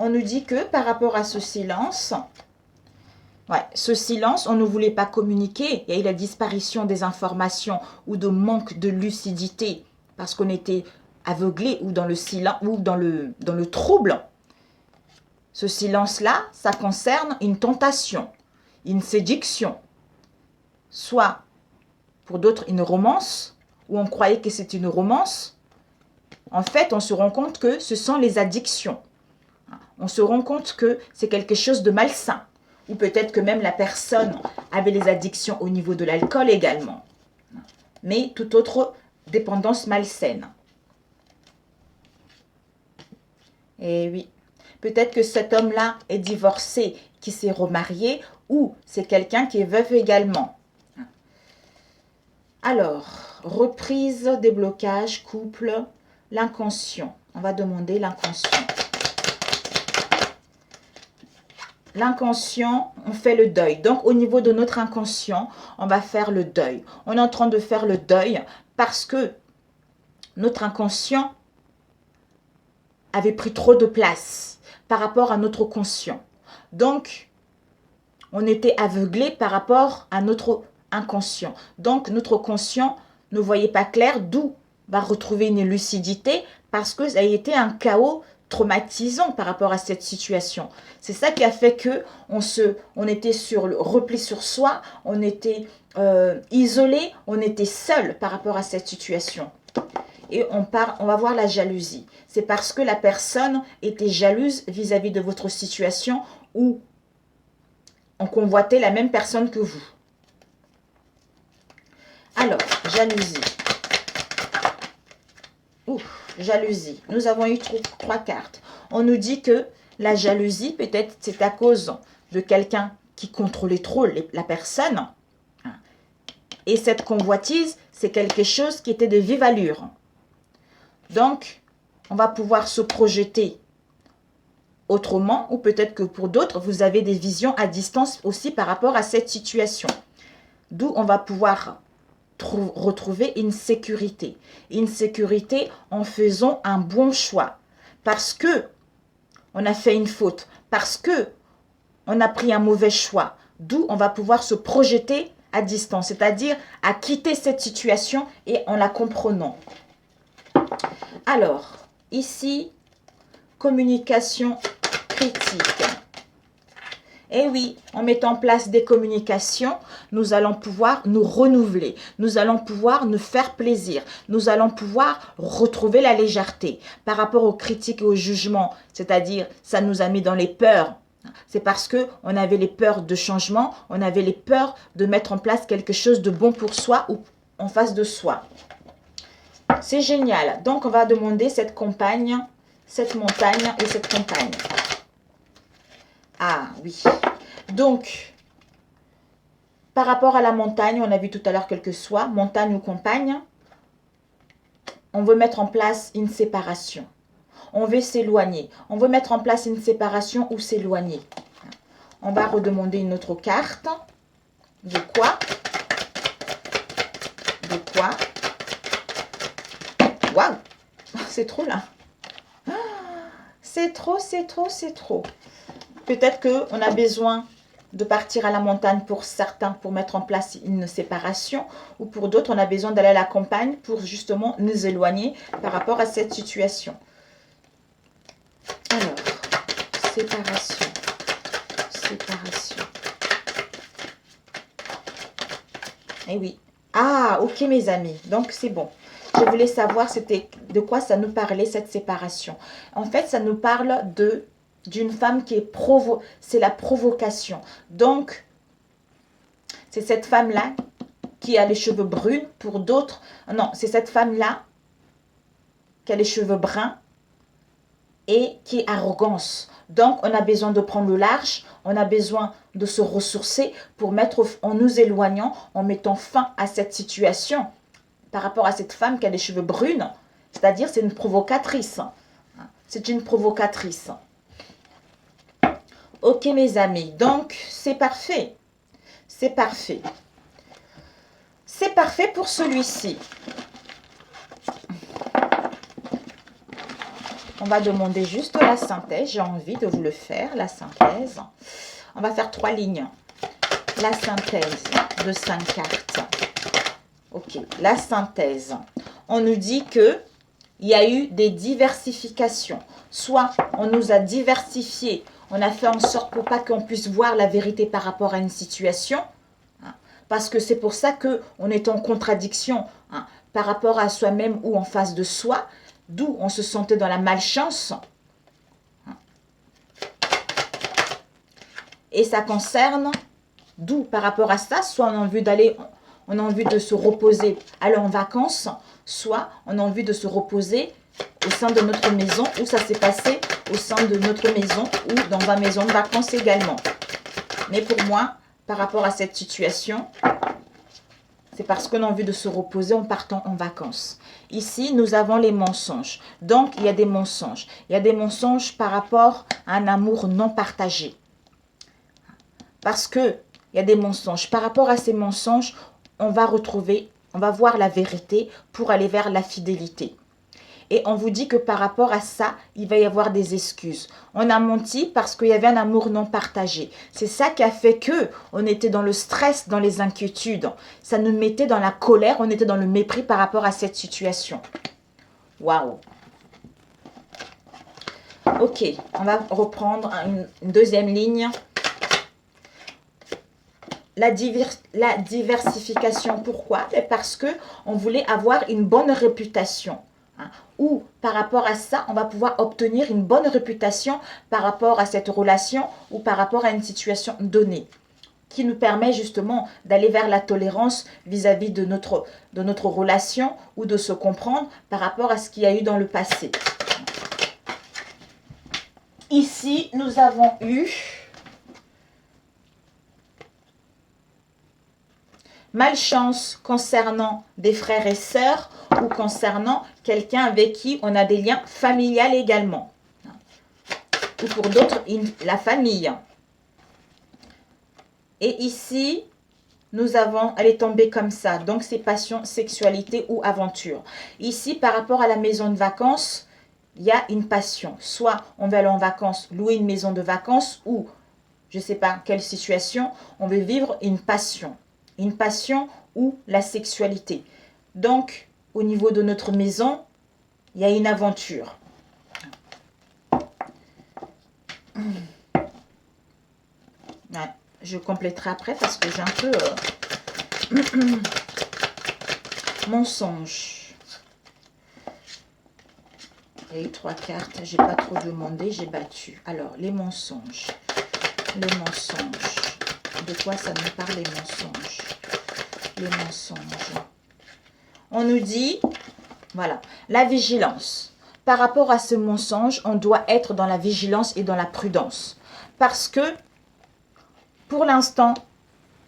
on nous dit que par rapport à ce silence, ouais, ce silence, on ne voulait pas communiquer. Il y a eu la disparition des informations ou de manque de lucidité parce qu'on était aveuglé ou dans le silence ou dans le trouble. Ce silence-là, ça concerne une tentation, une séduction, soit pour d'autres une romance, où on croyait que c'est une romance. En fait, on se rend compte que ce sont les addictions. On se rend compte que c'est quelque chose de malsain. Ou peut-être que même la personne avait les addictions au niveau de l'alcool également. Mais toute autre dépendance malsaine. Et oui, peut-être que cet homme-là est divorcé, qui s'est remarié, ou c'est quelqu'un qui est veuf également. Alors, reprise, déblocage, couple, l'inconscient. On va demander l'inconscient. L'inconscient, on fait le deuil. Donc, au niveau de notre inconscient, on va faire le deuil. On est en train de faire le deuil parce que notre inconscient avait pris trop de place par rapport à notre conscient. Donc, on était aveuglé par rapport à notre inconscient. Donc, notre conscient ne voyait pas clair, d'où va retrouver une lucidité parce que ça a été un chaos traumatisant par rapport à cette situation. C'est ça qui a fait que on était sur le repli sur soi, on était isolé, on était seul par rapport à cette situation. Et on va voir la jalousie. C'est parce que la personne était jalouse vis-à-vis de votre situation ou on convoitait la même personne que vous. Alors, jalousie. Ouf, jalousie. Nous avons eu trois cartes. On nous dit que la jalousie, peut-être, c'est à cause de quelqu'un qui contrôlait trop la personne. Et cette convoitise, c'est quelque chose qui était de vive allure. Donc, on va pouvoir se projeter autrement, ou peut-être que pour d'autres, vous avez des visions à distance aussi par rapport à cette situation. D'où on va pouvoir retrouver une sécurité. Une sécurité en faisant un bon choix. Parce que on a fait une faute. Parce que on a pris un mauvais choix. D'où on va pouvoir se projeter à distance. C'est-à-dire à quitter cette situation et en la comprenant. Alors, ici, communication critique. Et oui, en mettant en place des communications, nous allons pouvoir nous renouveler. Nous allons pouvoir nous faire plaisir. Nous allons pouvoir retrouver la légèreté. Par rapport aux critiques et aux jugements, c'est-à-dire, ça nous a mis dans les peurs. C'est parce qu'on avait les peurs de changement, on avait les peurs de mettre en place quelque chose de bon pour soi ou en face de soi. C'est génial. Donc, on va demander cette compagne, cette montagne et cette compagne. Ah oui. Donc, par rapport à la montagne, on a vu tout à l'heure quel que soit, montagne ou compagne, on veut mettre en place une séparation. On veut s'éloigner. On veut mettre en place une séparation ou s'éloigner. On va redemander une autre carte. De quoi? De quoi? Waouh! C'est trop là. C'est trop, c'est trop, c'est trop. Peut-être qu'on a besoin de partir à la montagne pour certains, pour mettre en place une séparation. Ou pour d'autres, on a besoin d'aller à la campagne pour justement nous éloigner par rapport à cette situation. Alors, séparation. Séparation. Eh oui. Ah, ok mes amis. Donc, c'est bon. Je voulais savoir c'était de quoi ça nous parlait cette séparation. En fait, ça nous parle d'une femme qui est c'est la provocation. Donc, c'est cette femme-là qui a les cheveux bruns. Pour d'autres, non, c'est cette femme-là qui a les cheveux bruns et qui est arrogance. Donc, on a besoin de prendre le large, on a besoin de se ressourcer pour en nous éloignant, en mettant fin à cette situation. Par rapport à cette femme qui a les cheveux bruns, c'est-à-dire c'est une provocatrice. C'est une provocatrice. Ok mes amis, donc c'est parfait. C'est parfait. C'est parfait pour celui-ci. On va demander juste la synthèse. J'ai envie de vous le faire, la synthèse. On va faire 3 lignes. La synthèse de 5 cartes. Ok, la synthèse. On nous dit que il y a eu des diversifications. Soit on nous a diversifié, on a fait en sorte pour pas qu'on puisse voir la vérité par rapport à une situation. Parce que c'est pour ça qu'on est en contradiction par rapport à soi-même ou en face de soi. D'où on se sentait dans la malchance. Et ça concerne, d'où par rapport à ça, soit on a envie d'aller, on a envie de se reposer, aller en vacances, soit on a envie de se reposer au sein de notre maison, où ça s'est passé au sein de notre maison ou dans ma maison de vacances également. Mais pour moi, par rapport à cette situation, c'est parce qu'on a envie de se reposer en partant en vacances. Ici, nous avons les mensonges. Donc, il y a des mensonges. Il y a des mensonges par rapport à un amour non partagé. Parce que il y a des mensonges. Par rapport à ces mensonges, on va voir la vérité pour aller vers la fidélité. Et on vous dit que par rapport à ça, il va y avoir des excuses. On a menti parce qu'il y avait un amour non partagé. C'est ça qui a fait que on était dans le stress, dans les inquiétudes. Ça nous mettait dans la colère, on était dans le mépris par rapport à cette situation. Waouh! Ok, on va reprendre une deuxième ligne. La diversification, pourquoi? Parce qu'on voulait avoir une bonne réputation. Ou par rapport à ça, on va pouvoir obtenir une bonne réputation par rapport à cette relation ou par rapport à une situation donnée, qui nous permet justement d'aller vers la tolérance vis-à-vis de notre relation ou de se comprendre par rapport à ce qu'il y a eu dans le passé. Ici, nous avons eu malchance concernant des frères et sœurs ou concernant quelqu'un avec qui on a des liens familiaux également. Ou pour d'autres, la famille. Et ici, nous avons, elle est tombée comme ça. Donc, c'est passion, sexualité ou aventure. Ici, par rapport à la maison de vacances, il y a une passion. Soit on va aller en vacances, louer une maison de vacances ou, je ne sais pas quelle situation, on veut vivre une passion. Une passion ou la sexualité. Donc, au niveau de notre maison, il y a une aventure. Ouais, je compléterai après parce que j'ai un peu mensonge. Il y a eu 3 cartes, j'ai pas trop demandé, j'ai battu. Alors, les mensonges. Les mensonges. De quoi ça nous parle, les mensonges? Les mensonges. On nous dit, voilà, la vigilance. Par rapport à ce mensonge, on doit être dans la vigilance et dans la prudence. Parce que, pour l'instant,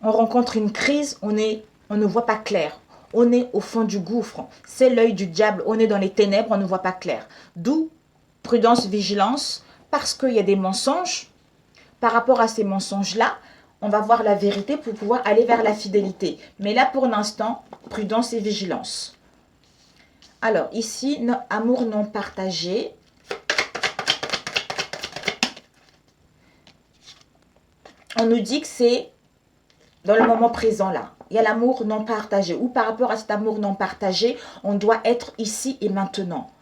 on rencontre une crise, on ne voit pas clair. On est au fond du gouffre. C'est l'œil du diable. On est dans les ténèbres, on ne voit pas clair. D'où prudence, vigilance, parce qu'il y a des mensonges. Par rapport à ces mensonges-là, on va voir la vérité pour pouvoir aller vers la fidélité. Mais là, pour l'instant, prudence et vigilance. Alors, ici, amour non partagé. On nous dit que c'est dans le moment présent là. Il y a l'amour non partagé. Ou par rapport à cet amour non partagé, on doit être ici et maintenant.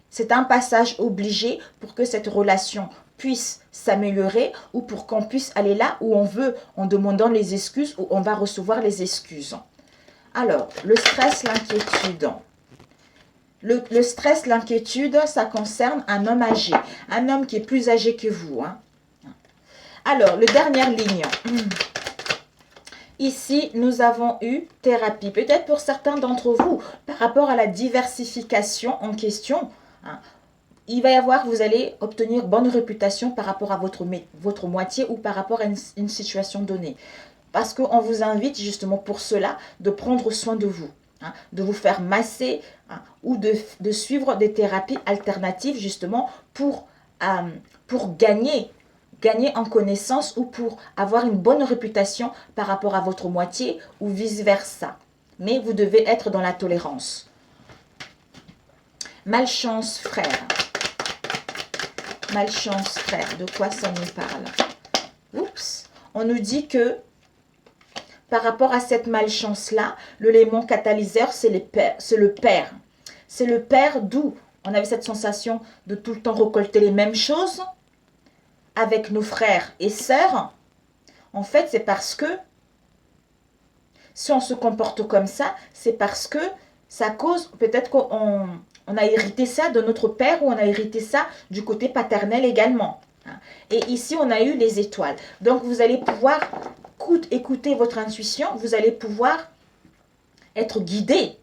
C'est un passage obligé pour que cette relation puisse s'améliorer ou pour qu'on puisse aller là où on veut en demandant les excuses ou on va recevoir les excuses. Alors, le stress, l'inquiétude. Le stress, l'inquiétude, ça concerne un homme âgé. Un homme qui est plus âgé que vous. Alors, la dernière ligne. Ici, nous avons eu thérapie. Peut-être pour certains d'entre vous, par rapport à la diversification en question, il va y avoir, vous allez obtenir bonne réputation par rapport à votre moitié ou par rapport à une situation donnée. Parce qu'on vous invite justement pour cela de prendre soin de vous, de vous faire masser ou de suivre des thérapies alternatives justement pour gagner en connaissance ou pour avoir une bonne réputation par rapport à votre moitié ou vice-versa. Mais vous devez être dans la tolérance. Malchance, frère. Malchance, frère, de quoi ça nous parle? Oups. On nous dit que par rapport à cette malchance-là, l'élément catalyseur, c'est le père. C'est le père d'où on avait cette sensation de tout le temps récolter les mêmes choses avec nos frères et sœurs. En fait, c'est parce que si on se comporte comme ça, c'est parce que ça cause, peut-être qu'on a hérité ça de notre père ou on a hérité ça du côté paternel également. Et ici, on a eu les étoiles. Donc, vous allez pouvoir écouter votre intuition. Vous allez pouvoir être guidé.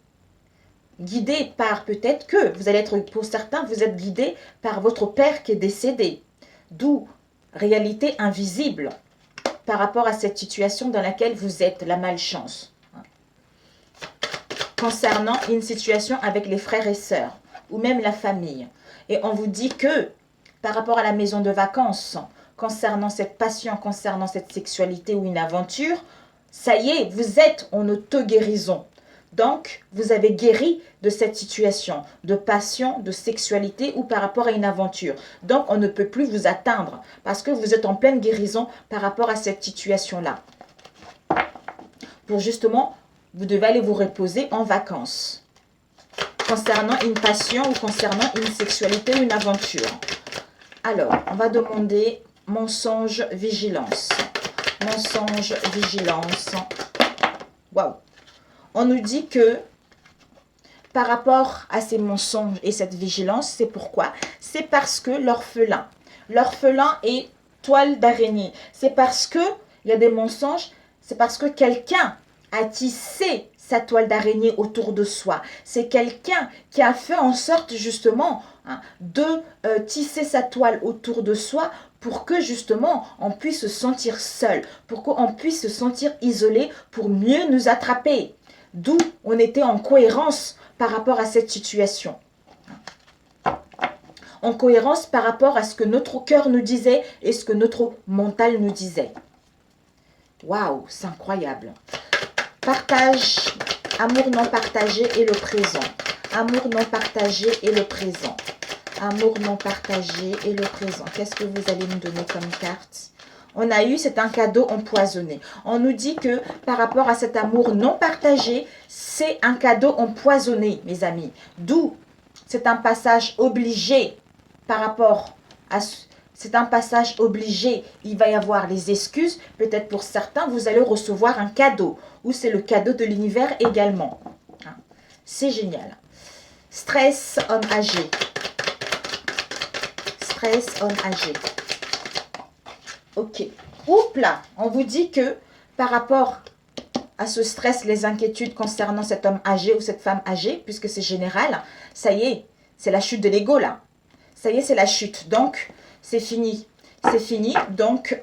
Guidé par peut-être que, vous allez être, pour certains, vous êtes guidé par votre père qui est décédé. D'où réalité invisible par rapport à cette situation dans laquelle vous êtes, la malchance. Concernant une situation avec les frères et sœurs ou même la famille. Et on vous dit que par rapport à la maison de vacances, concernant cette passion, concernant cette sexualité ou une aventure, ça y est, vous êtes en auto-guérison. Donc, vous avez guéri de cette situation de passion, de sexualité ou par rapport à une aventure. Donc, on ne peut plus vous atteindre parce que vous êtes en pleine guérison par rapport à cette situation-là. Pour justement, vous devez aller vous reposer en vacances. Concernant une passion ou concernant une sexualité ou une aventure. Alors, on va demander mensonge, vigilance. Mensonge, vigilance. Waouh! On nous dit que par rapport à ces mensonges et cette vigilance, c'est pourquoi? C'est parce que l'orphelin est toile d'araignée. C'est parce que il y a des mensonges, c'est parce que quelqu'un a tissé sa toile d'araignée autour de soi. C'est quelqu'un qui a fait en sorte justement de tisser sa toile autour de soi pour que justement on puisse se sentir seul, pour qu'on puisse se sentir isolé, pour mieux nous attraper. D'où on était en cohérence par rapport à cette situation. En cohérence par rapport à ce que notre cœur nous disait et ce que notre mental nous disait. Waouh, c'est incroyable. Partage, amour non partagé et le présent. Amour non partagé et le présent. Amour non partagé et le présent. Qu'est-ce que vous allez nous donner comme carte? On a eu, c'est un cadeau empoisonné. On nous dit que par rapport à cet amour non partagé, c'est un cadeau empoisonné, mes amis. D'où c'est un passage obligé par rapport à... C'est un passage obligé. Il va y avoir les excuses. Peut-être pour certains, vous allez recevoir un cadeau. Ou c'est le cadeau de l'univers également. C'est génial. Stress, homme âgé. Stress, homme âgé. Ok. Oups là, on vous dit que par rapport à ce stress, les inquiétudes concernant cet homme âgé ou cette femme âgée, puisque c'est général, ça y est, c'est la chute de l'ego là. Ça y est, c'est la chute. Donc, c'est fini. C'est fini. Donc,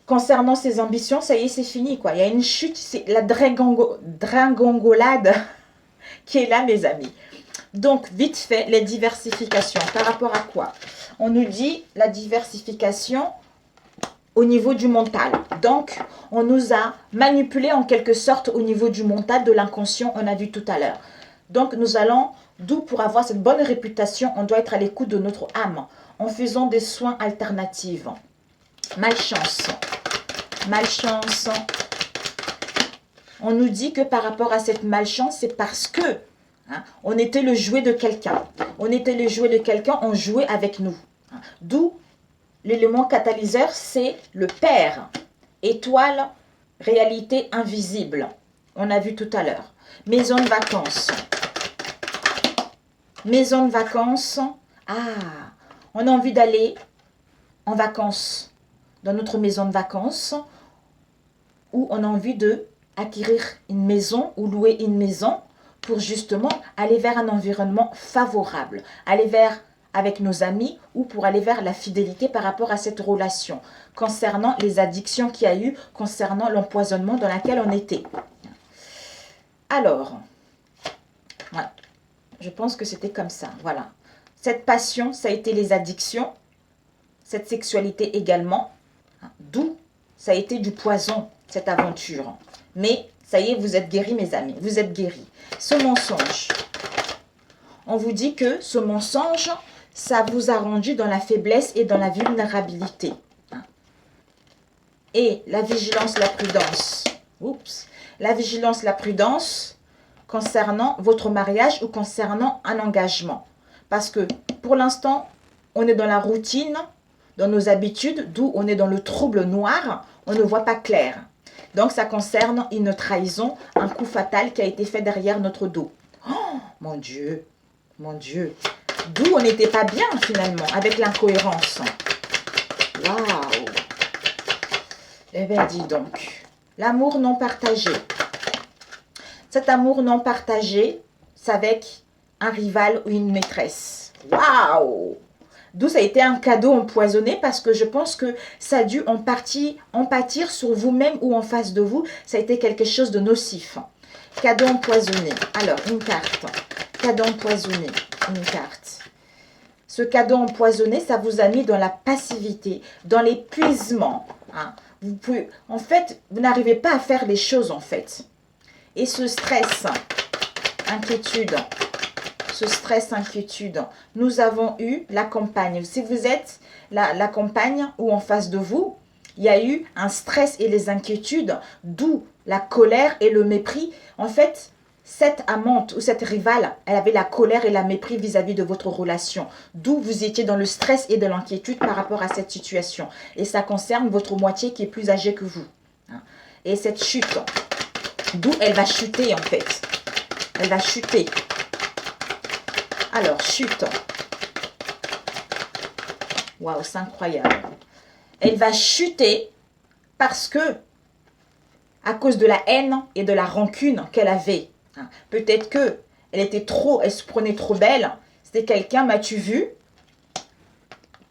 concernant ses ambitions, ça y est, c'est fini, quoi. Il y a une chute, c'est la dringongolade qui est là, mes amis. Donc, vite fait, les diversifications. Par rapport à quoi? On nous dit la diversification au niveau du mental. Donc, on nous a manipulé en quelque sorte au niveau du mental, de l'inconscient, on a vu tout à l'heure. Donc, nous allons, d'où pour avoir cette bonne réputation, on doit être à l'écoute de notre âme, en faisant des soins alternatifs. Malchance. Malchance. On nous dit que par rapport à cette malchance, c'est parce que on était le jouet de quelqu'un. On était le jouet de quelqu'un, on jouait avec nous. D'où l'élément catalyseur, c'est le père. Étoile, réalité invisible. On a vu tout à l'heure. Maison de vacances. Maison de vacances. Ah, on a envie d'aller en vacances dans notre maison de vacances ou on a envie de acquérir une maison ou louer une maison pour justement aller vers un environnement favorable, aller vers avec nos amis ou pour aller vers la fidélité par rapport à cette relation, concernant les addictions qu'il y a eu, concernant l'empoisonnement dans lequel on était. Alors, voilà. Je pense que c'était comme ça, voilà. Cette passion, ça a été les addictions, cette sexualité également, d'où ça a été du poison, cette aventure. Mais ça y est, vous êtes guéris, mes amis, vous êtes guéris. Ce mensonge, on vous dit que ce mensonge, ça vous a rendu dans la faiblesse et dans la vulnérabilité. Et la vigilance, la prudence. Oups. La vigilance, la prudence concernant votre mariage ou concernant un engagement. Parce que pour l'instant, on est dans la routine, dans nos habitudes, d'où on est dans le trouble noir, on ne voit pas clair. Donc ça concerne une trahison, un coup fatal qui a été fait derrière notre dos. Oh, mon Dieu, mon Dieu. D'où on n'était pas bien finalement, avec l'incohérence. Waouh. Eh bien, dis donc, l'amour non partagé. Cet amour non partagé, c'est avec un rival ou une maîtresse. Waouh! D'où ça a été un cadeau empoisonné parce que je pense que ça a dû en partie en pâtir sur vous-même ou en face de vous. Ça a été quelque chose de nocif. Cadeau empoisonné. Alors, une carte. Cadeau empoisonné. Une carte. Ce cadeau empoisonné, ça vous a mis dans la passivité, dans l'épuisement. Hein. Vous pouvez, en fait, vous n'arrivez pas à faire les choses en fait. Et ce stress, inquiétude, nous avons eu la compagne. Si vous êtes la compagne ou en face de vous, il y a eu un stress et les inquiétudes, d'où la colère et le mépris. En fait, cette amante ou cette rivale, elle avait la colère et la mépris vis-à-vis de votre relation. D'où vous étiez dans le stress et de l'inquiétude par rapport à cette situation. Et ça concerne votre moitié qui est plus âgée que vous. Et cette chute, d'où elle va chuter en fait. Elle va chuter. Alors, chute. Waouh, c'est incroyable. Elle va chuter parce que, à cause de la haine et de la rancune qu'elle avait. Peut-être que elle se prenait trop belle. C'était quelqu'un, m'as-tu vu?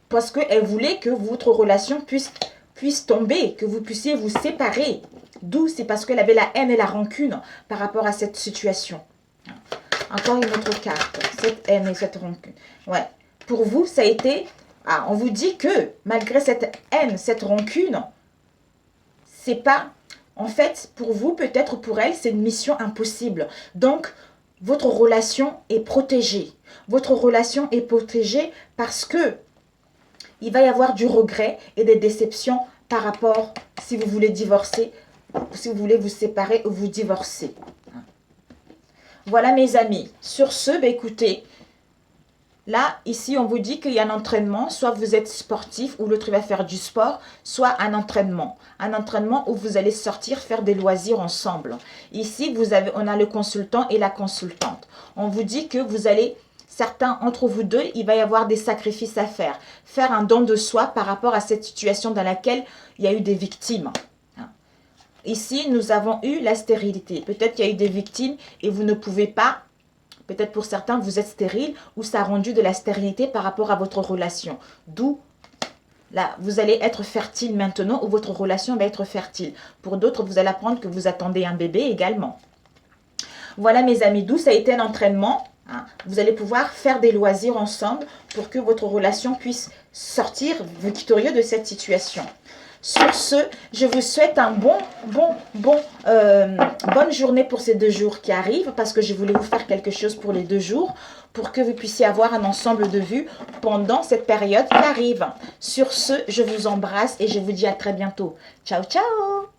Parce qu'elle voulait que votre relation puisse tomber, que vous puissiez vous séparer. D'où c'est parce qu'elle avait la haine et la rancune par rapport à cette situation. Encore une autre carte. Cette haine et cette rancune. Ouais. Pour vous, ça a été... on vous dit que malgré cette haine, cette rancune, c'est pas... En fait, pour vous, peut-être pour elle, c'est une mission impossible. Donc, votre relation est protégée. Votre relation est protégée parce que il va y avoir du regret et des déceptions par rapport, si vous voulez divorcer, si vous voulez vous séparer ou vous divorcer. Voilà mes amis. Sur ce, écoutez, là, ici, on vous dit qu'il y a un entraînement. Soit vous êtes sportif ou l'autre va faire du sport, soit un entraînement. Un entraînement où vous allez sortir faire des loisirs ensemble. Ici, on a le consultant et la consultante. On vous dit que vous allez, certains entre vous deux, il va y avoir des sacrifices à faire. Faire un don de soi par rapport à cette situation dans laquelle il y a eu des victimes. Ici, nous avons eu la stérilité. Peut-être qu'il y a eu des victimes et vous ne pouvez pas. Peut-être pour certains, vous êtes stérile ou ça a rendu de la stérilité par rapport à votre relation. D'où, là, vous allez être fertile maintenant ou votre relation va être fertile. Pour d'autres, vous allez apprendre que vous attendez un bébé également. Voilà mes amis, d'où ça a été un entraînement. Vous allez pouvoir faire des loisirs ensemble pour que votre relation puisse sortir victorieux de cette situation. Sur ce, je vous souhaite un bonne journée pour ces 2 jours qui arrivent parce que je voulais vous faire quelque chose pour les 2 jours pour que vous puissiez avoir un ensemble de vues pendant cette période qui arrive. Sur ce, je vous embrasse et je vous dis à très bientôt. Ciao, ciao!